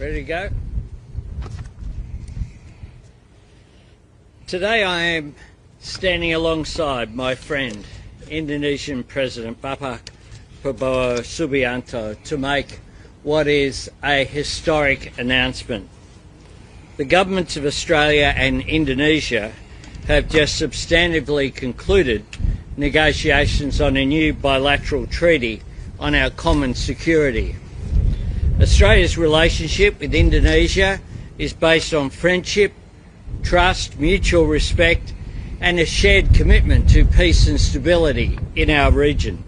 Ready to go? Today I am standing alongside my friend, Indonesian President Bapak Prabowo Subianto, to make what is a historic announcement. The governments of Australia and Indonesia have just substantively concluded negotiations on a new bilateral treaty on our common security. Australia's relationship with Indonesia is based on friendship, trust, mutual respect and a shared commitment to peace and stability in our region.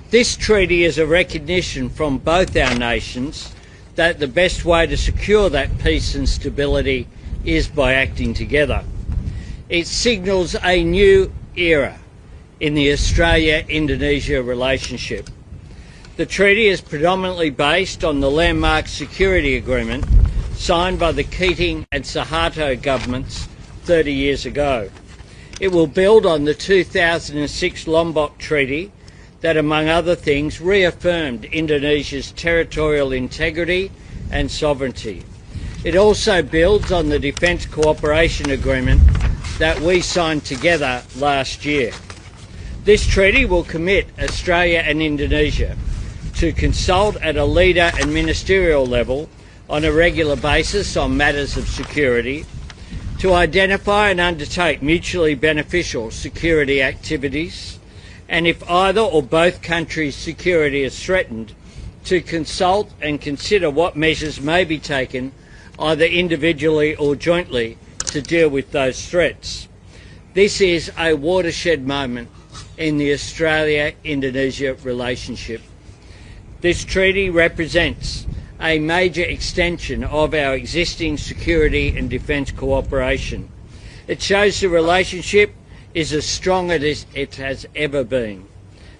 This treaty is a recognition from both our nations that the best way to secure that peace and stability is by acting together. It signals a new era in the Australia-Indonesia relationship. The treaty is predominantly based on the landmark security agreement signed by the Keating and Suharto governments 30 years ago. It will build on the 2006 Lombok Treaty that, among other things, reaffirmed Indonesia's territorial integrity and sovereignty. It also builds on the Defence Cooperation Agreement that we signed together last year. This treaty will commit Australia and Indonesia to consult at a leader and ministerial level on a regular basis on matters of security, to identify and undertake mutually beneficial security activities, and if either or both countries' security is threatened, to consult and consider what measures may be taken, either individually or jointly, to deal with those threats. This is a watershed moment in the Australia-Indonesia relationship. This treaty represents a major extension of our existing security and defence cooperation. It shows the relationship is as strong as it has ever been,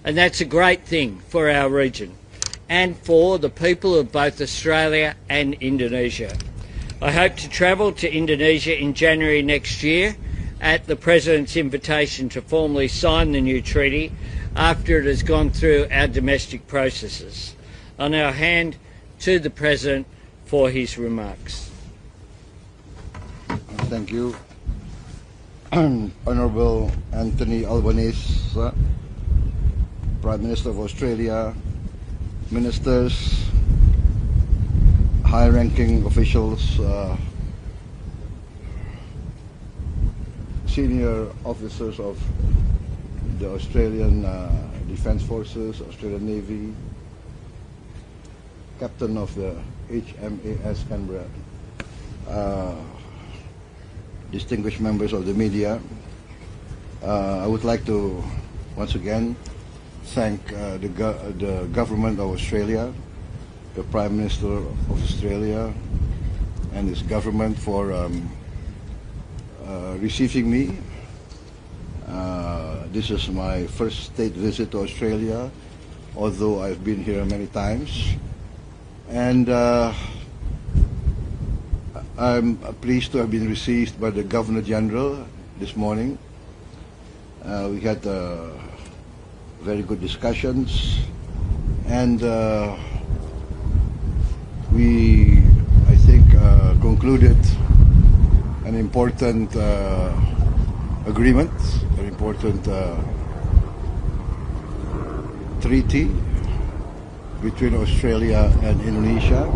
and that's a great thing for our region and for the people of both Australia and Indonesia. I hope to travel to Indonesia in January next year at the President's invitation to formally sign the new treaty after it has gone through our domestic processes. I'll now hand to the President for his remarks. Thank you. Honourable Anthony Albanese, Prime Minister of Australia, Ministers, high-ranking officials, senior officers of the Australian Defence Forces, Australian Navy, Captain of the HMAS Canberra, distinguished members of the media. I would like to once again thank the government of Australia, the Prime Minister of Australia and his government for receiving me. This is my first state visit to Australia, although I've been here many times. And I'm pleased to have been received by the Governor-General this morning. We had very good discussions, and we, I think, concluded an important agreement, an important treaty between Australia and Indonesia,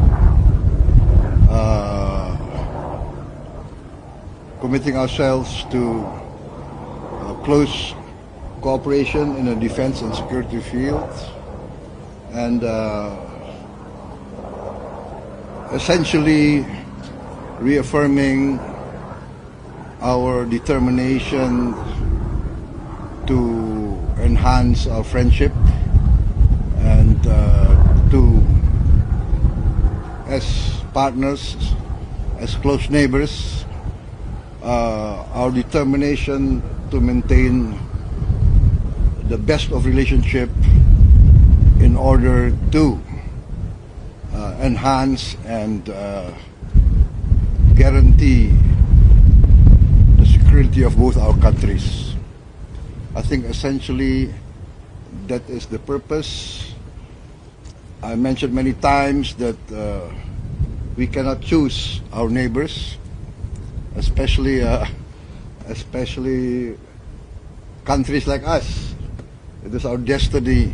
committing ourselves to close cooperation in the defense and security field, and essentially reaffirming our determination to enhance our friendship and to, as partners, as close neighbors, our determination to maintain the best of relationship in order to enhance and guarantee the security of both our countries. I think essentially that is the purpose. I mentioned many times that we cannot choose our neighbors, especially countries like us. It is our destiny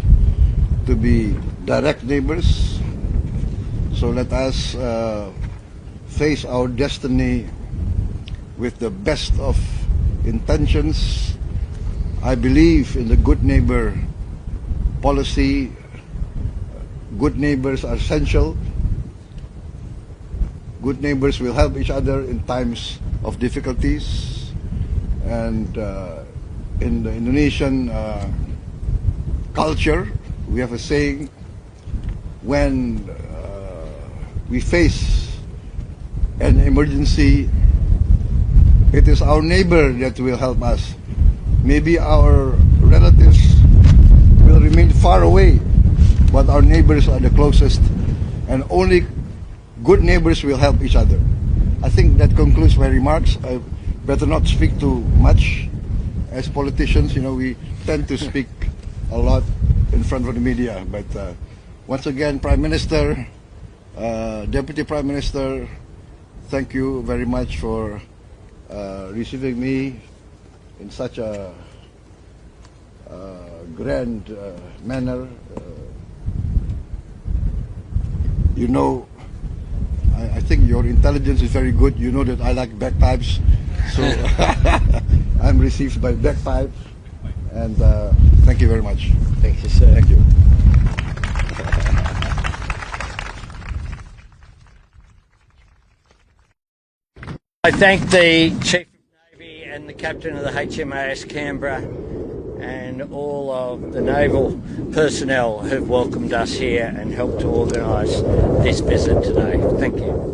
to be direct neighbors. So let us face our destiny with the best of intentions. I believe in the good neighbor policy. Good neighbors are essential. Good neighbors will help each other in times of difficulties. And in the Indonesian culture, we have a saying, when we face an emergency, it is our neighbor that will help us. Maybe our relatives will remain far away, but our neighbors are the closest, and only good neighbors will help each other. I think that concludes my remarks. I better not speak too much. As politicians, we tend to speak a lot in front of the media. But once again, Prime Minister, Deputy Prime Minister, thank you very much for receiving me in such a grand manner. I think your intelligence is very good. You know that I like bagpipes, so I'm received by bagpipes, and thank you very much. Thank you, sir. Thank you. I thank the Chief of Navy and the Captain of the HMAS Canberra and all of the naval personnel who've welcomed us here and helped to organise this visit today. Thank you.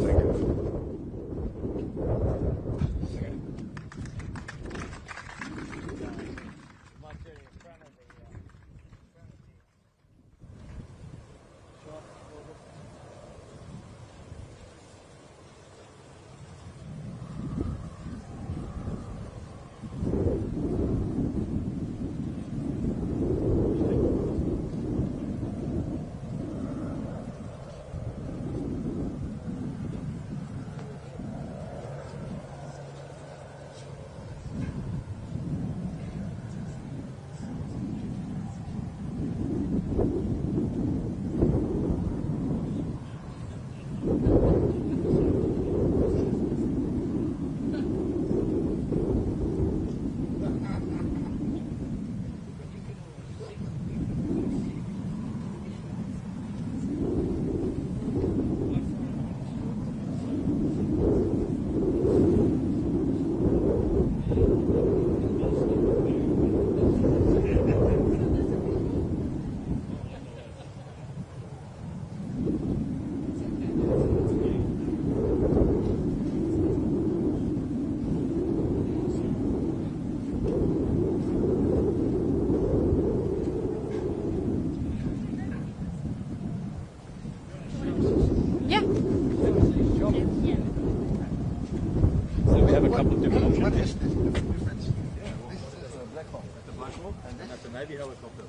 Black Hawk. That's the Black Hawk, and that's a Navy helicopter.